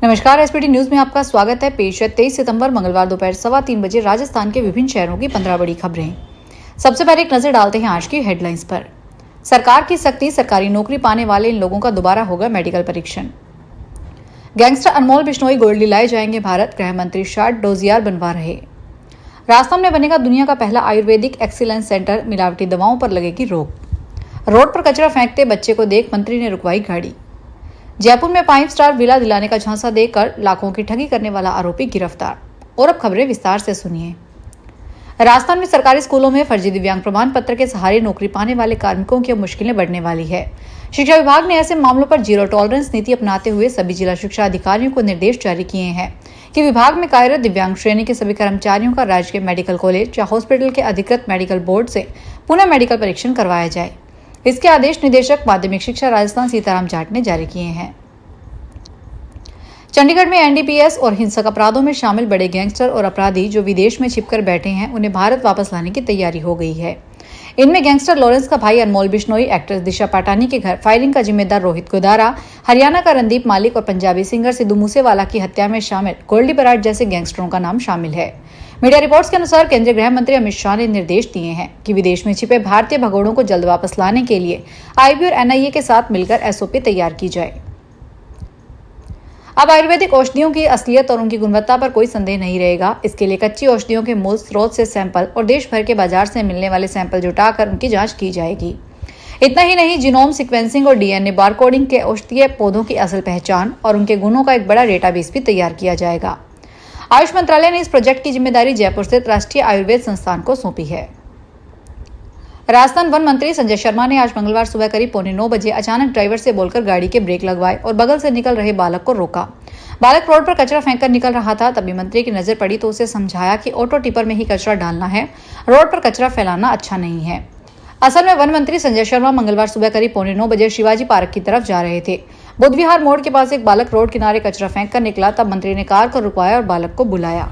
नमस्कार, SPT news में आपका स्वागत है। पेश है 23 सितंबर मंगलवार दोपहर 3:15 बजे राजस्थान के विभिन्न शहरों की 15 बड़ी खबरें। सबसे पहले एक नजर डालते हैं आज की हेडलाइंस पर। सरकार की सख्ती, सरकारी नौकरी पाने वाले इन लोगों का दोबारा होगा मेडिकल परीक्षण। गैंगस्टर अनमोल बिश्नोई गोल्डी लाए जाएंगे भारत, गृह मंत्री शार्ट डोजियर बनवा रहे। राजस्थान में बनेगा दुनिया का पहला आयुर्वेदिक एक्सीलेंस सेंटर, मिलावटी दवाओं पर लगेगी रोक। रोड पर कचरा फेंकते बच्चे को देख मंत्री ने रुकवाई गाड़ी। जयपुर में 5 स्टार विला दिलाने का झांसा देकर लाखों की ठगी करने वाला आरोपी गिरफ्तार। और अब खबरें विस्तार से सुनिए। राजस्थान में सरकारी स्कूलों में फर्जी दिव्यांग प्रमाण पत्र के सहारे नौकरी पाने वाले कार्मिकों की मुश्किलें बढ़ने वाली है। शिक्षा विभाग ने ऐसे मामलों पर जीरो टॉलरेंस नीति अपनाते हुए सभी जिला शिक्षा अधिकारियों को निर्देश जारी किए हैं कि विभाग में कार्यरत दिव्यांग श्रेणी के सभी कर्मचारियों का राज्य के मेडिकल कॉलेज या हॉस्पिटल के अधिकृत मेडिकल बोर्ड से पुनः मेडिकल परीक्षण करवाया जाए। इसके आदेश निदेशक माध्यमिक शिक्षा राजस्थान सीताराम जाट ने जारी किए हैं। चंडीगढ़ में एनडीपीएस और हिंसक अपराधों में शामिल बड़े गैंगस्टर और अपराधी जो विदेश में छिपकर बैठे हैं, उन्हें भारत वापस लाने की तैयारी हो गई है। इनमें गैंगस्टर लॉरेंस का भाई अनमोल बिश्नोई, एक्ट्रेस दिशा पाटानी के घर फायरिंग का जिम्मेदार रोहित गोदारा, हरियाणा का रणदीप मालिक और पंजाबी सिंगर सिद्धू मूसेवाला की हत्या में शामिल गोल्डी बराड़ जैसे गैंगस्टरों का नाम शामिल है। मीडिया रिपोर्ट्स के अनुसार केंद्रीय गृह मंत्री अमित शाह ने निर्देश दिए हैं कि विदेश में छिपे भारतीय भगोड़ों को जल्द वापस लाने के लिए आईबी और एनआईए के साथ मिलकर एसओपी तैयार की जाए। अब आयुर्वेदिक औषधियों की असलियत और उनकी गुणवत्ता पर कोई संदेह नहीं रहेगा। इसके लिए कच्ची औषधियों के मूल स्रोत से सैंपल और देश भर के बाजार से मिलने वाले सैंपल जुटाकर उनकी जांच की जाएगी। इतना ही नहीं, जीनोम सीक्वेंसिंग और डीएनए बारकोडिंग के औषधीय पौधों की असल पहचान और उनके गुणों का एक बड़ा डेटाबेस भी तैयार किया जाएगा। आयुष मंत्रालय ने इस प्रोजेक्ट की जिम्मेदारी जयपुर स्थित राष्ट्रीय आयुर्वेद संस्थान को सौंपी है। राजस्थान वन मंत्री संजय शर्मा ने आज मंगलवार सुबह करीब 8:45 बजे अचानक ड्राइवर से बोलकर गाड़ी के ब्रेक लगवाए और बगल से निकल रहे बालक को रोका। बालक रोड पर कचरा फेंककर निकल रहा था। तभी मंत्री की नजर पड़ी तो उसे समझाया कि ऑटो टिपर में ही कचरा डालना है, रोड पर कचरा फैलाना अच्छा नहीं है। असल में वन मंत्री संजय शर्मा मंगलवार सुबह करीब 8:45 बजे शिवाजी पार्क की तरफ जा रहे थे। बुद्ध विहार मोड़ के पास एक बालक रोड किनारे कचरा फेंक कर निकला। तब मंत्री ने कार को रुकवाया और बालक को बुलाया।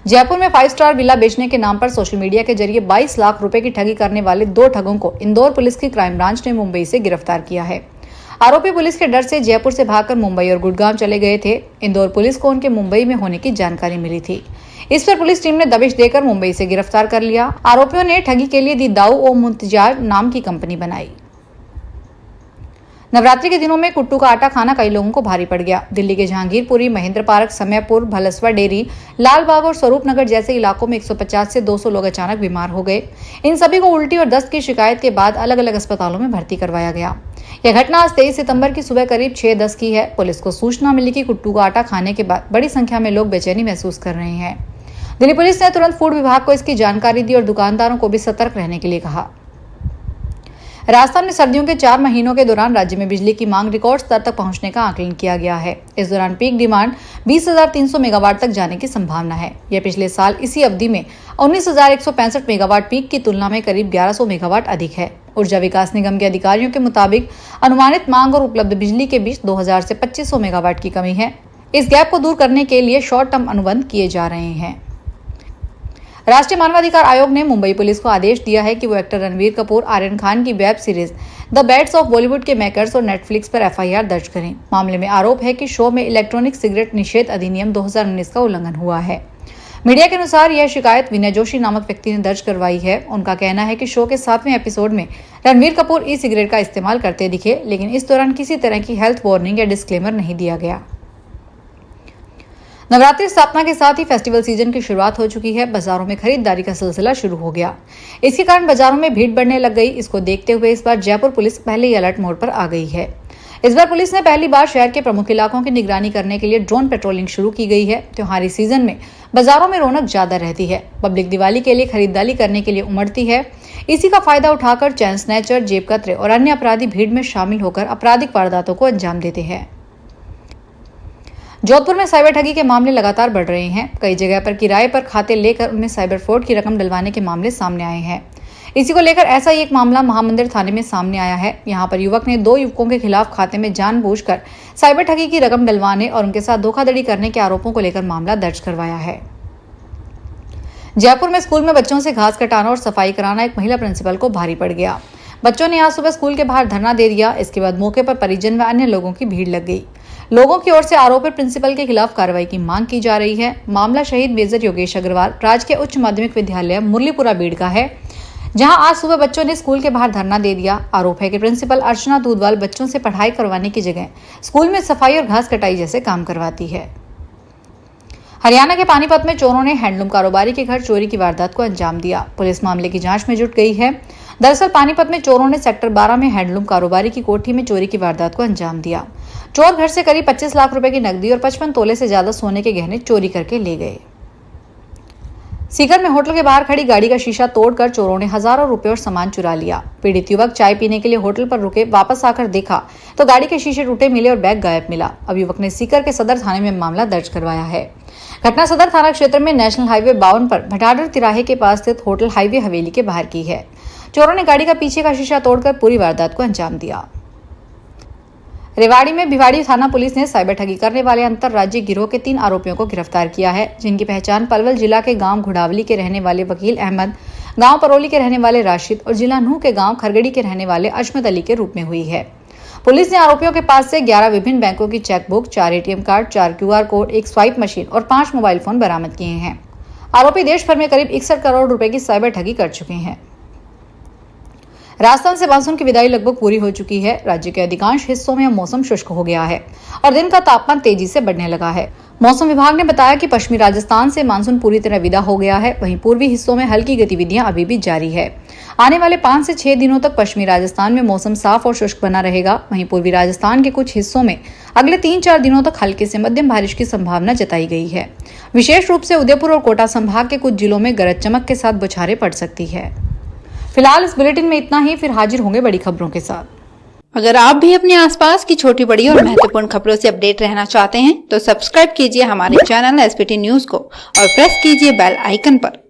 जयपुर में 5 स्टार विला बेचने के नाम पर सोशल मीडिया के जरिए 22 लाख रुपए की ठगी करने वाले 2 ठगों को इंदौर पुलिस की क्राइम ब्रांच ने मुंबई से गिरफ्तार किया है। आरोपी पुलिस के डर से जयपुर से भागकर मुंबई और गुड़गांव चले गए थे। इंदौर पुलिस को उनके मुंबई में होने की जानकारी मिली थी। इस पर पुलिस टीम ने दबिश देकर मुंबई से गिरफ्तार कर लिया। आरोपियों ने ठगी के लिए दी दाऊ ओ मुंतजार नाम की कंपनी बनाई। नवरात्रि के दिनों में कुट्टू का आटा खाना कई लोगों को भारी पड़ गया। दिल्ली के जहांगीरपुरी, महेंद्र पार्क, समयपुर, भलसवा डेरी, लालबाग और स्वरूप नगर जैसे इलाकों में 150 से 200 लोग अचानक बीमार हो गए। इन सभी को उल्टी और दस्त की शिकायत के बाद अलग अलग अस्पतालों में भर्ती करवाया गया। यह घटना आज 23 सितंबर की सुबह करीब 6:10 की है। पुलिस को सूचना मिली कि कुट्टू का आटा खाने के बाद बड़ी संख्या में लोग बेचैनी महसूस कर रहे हैं। दिल्ली पुलिस ने तुरंत फूड विभाग को इसकी जानकारी दी और दुकानदारों को भी सतर्क रहने के लिए कहा। राजस्थान में सर्दियों के 4 महीनों के दौरान राज्य में बिजली की मांग रिकॉर्ड स्तर तक पहुंचने का आकलन किया गया है। इस दौरान पीक डिमांड 20,300 मेगावाट तक जाने की संभावना है। यह पिछले साल इसी अवधि में 19,165 मेगावाट पीक की तुलना में करीब 1100 मेगावाट अधिक है। ऊर्जा विकास निगम के अधिकारियों के मुताबिक अनुमानित मांग और उपलब्ध बिजली के बीच 2000 से 2500 मेगावाट की कमी है। इस गैप को दूर करने के लिए शॉर्ट टर्म अनुबंध किए जा रहे हैं। राष्ट्रीय मानवाधिकार आयोग ने मुंबई पुलिस को आदेश दिया है कि वो एक्टर रणवीर कपूर, आर्यन खान की web series the Bads of Bollywood के मेकर्स और नेटफ्लिक्स पर एफआईआर दर्ज करें। मामले में आरोप है कि शो में इलेक्ट्रॉनिक सिगरेट निषेध अधिनियम 2019 का उल्लंघन हुआ है। मीडिया के अनुसार यह शिकायत विनय जोशी नामक व्यक्ति ने दर्ज करवाई है। उनका कहना है कि शो के 7वें एपिसोड में रणवीर कपूर ई सिगरेट का इस्तेमाल करते दिखे, लेकिन इस दौरान किसी तरह की हेल्थ वार्निंग या डिस्क्लेमर नहीं दिया गया। नवरात्रि स्थापना के साथ ही फेस्टिवल सीजन की शुरुआत हो चुकी है। बाजारों में खरीदारी का सिलसिला शुरू हो गया। इसके कारण बाजारों में भीड़ बढ़ने लग गई। इसको देखते हुए इस बार जयपुर पुलिस पहले ही अलर्ट मोड पर आ गई है। इस बार पुलिस ने पहली बार शहर के प्रमुख इलाकों की निगरानी करने के लिए ड्रोन पेट्रोलिंग शुरू की गई है। त्योहारी सीजन में बाजारों में रौनक ज्यादा रहती है। पब्लिक दिवाली के लिए खरीदारी करने के लिए उमड़ती है। इसी का फायदा उठाकर चैन स्नैचर, जेब कतरे और अन्य अपराधी भीड़ में शामिल होकर आपराधिक वारदातों को अंजाम देते हैं। जोधपुर में साइबर ठगी के मामले लगातार बढ़ रहे हैं। कई जगह पर किराए पर खाते लेकर उनमें साइबर फ्रॉड की रकम डलवाने के मामले सामने आए हैं। इसी को लेकर ऐसा ही एक मामला महामंदिर थाने में सामने आया है। यहां पर युवक ने 2 युवकों के खिलाफ खाते में जानबूझकर साइबर ठगी की रकम डलवाने और उनके साथ धोखाधड़ी करने के आरोपों को लेकर मामला दर्ज करवाया है। जयपुर में स्कूल में बच्चों से घास कटाना और सफाई कराना एक महिला प्रिंसिपल को भारी पड़ गया। बच्चों ने आज सुबह स्कूल के बाहर धरना दे दिया। इसके बाद मौके पर परिजन व अन्य लोगों की भीड़ लग गई। लोगों की ओर से आरोपी प्रिंसिपल के खिलाफ कार्रवाई की मांग की जा रही है। मामला शहीद मेजर योगेश अग्रवाल राजकीय उच्च माध्यमिक विद्यालय मुरलीपुरा बीड़ का है, जहां आज सुबह बच्चों ने स्कूल के बाहर धरना दे दिया। आरोप है कि प्रिंसिपल अर्चना दूधवाल बच्चों से पढ़ाई करवाने की जगह स्कूल में सफाई और घास कटाई जैसे काम करवाती है। हरियाणा के पानीपत में चोरों ने हैंडलूम कारोबारी के घर चोरी की वारदात को अंजाम दिया। पुलिस मामले की जांच में जुट गई है। दरअसल पानीपत में चोरों ने सेक्टर 12 में हैंडलूम कारोबारी की कोठी में चोरी की वारदात को अंजाम दिया। चोर घर से करीब 25 लाख रुपए की नकदी और 55 तोले से ज्यादा सोने के गहने चोरी करके ले गए। सीकर में होटल के बाहर खड़ी गाड़ी का शीशा तोड़कर चोरों ने हजारों रुपए और सामान चुरा लिया। पीड़ित युवक चाय पीने के लिए होटल पर रुके, वापस आकर देखा तो गाड़ी के शीशे टूटे मिले और बैग गायब मिला। अब युवक ने सीकर के सदर थाने में मामला दर्ज करवाया है। घटना सदर थाना क्षेत्र में नेशनल हाईवे 52 पर भटाडर तिराहे के पास स्थित होटल हाईवे हवेली के बाहर की है। चोरों ने गाड़ी का पीछे का शीशा तोड़कर पूरी वारदात को अंजाम दिया। रेवाड़ी में भिवाड़ी थाना पुलिस ने साइबर ठगी करने वाले अंतरराज्यीय गिरोह के 3 आरोपियों को गिरफ्तार किया है, जिनकी पहचान पलवल जिला के गांव घुड़ावली के रहने वाले वकील अहमद, गांव परोली के रहने वाले राशिद और जिला नूह के गांव खरगड़ी के रहने वाले अजमत अली के रूप में हुई है। पुलिस ने आरोपियों के पास से 11 विभिन्न बैंकों की chequebook, 4 ATM card, 4 QR code, 1 swipe machine और 5 मोबाइल फोन बरामद किए हैं। आरोपी देश भर में करीब 61 करोड़ रुपए की साइबर ठगी कर चुके हैं। राजस्थान से मानसून की विदाई लगभग पूरी हो चुकी है। राज्य के अधिकांश हिस्सों में मौसम शुष्क हो गया है और दिन का तापमान तेजी से बढ़ने लगा है। मौसम विभाग ने बताया कि पश्चिमी राजस्थान से मानसून पूरी तरह विदा हो गया है। वहीं पूर्वी हिस्सों में हल्की गतिविधियां अभी भी जारी है। आने वाले 5 से 6 दिनों तक पश्चिमी राजस्थान में मौसम साफ और शुष्क बना रहेगा। वहीं पूर्वी राजस्थान के कुछ हिस्सों में अगले 3-4 दिनों तक हल्के से मध्यम बारिश की संभावना जताई गई है। विशेष रूप से उदयपुर और कोटा संभाग के कुछ जिलों में गरज चमक के साथ बौछारें पड़ सकती है। फिलहाल इस बुलेटिन में इतना ही, फिर हाजिर होंगे बड़ी खबरों के साथ। अगर आप भी अपने आसपास की छोटी बड़ी और महत्वपूर्ण खबरों से अपडेट रहना चाहते हैं तो सब्सक्राइब कीजिए हमारे चैनल SPT न्यूज को और प्रेस कीजिए बेल आइकन पर।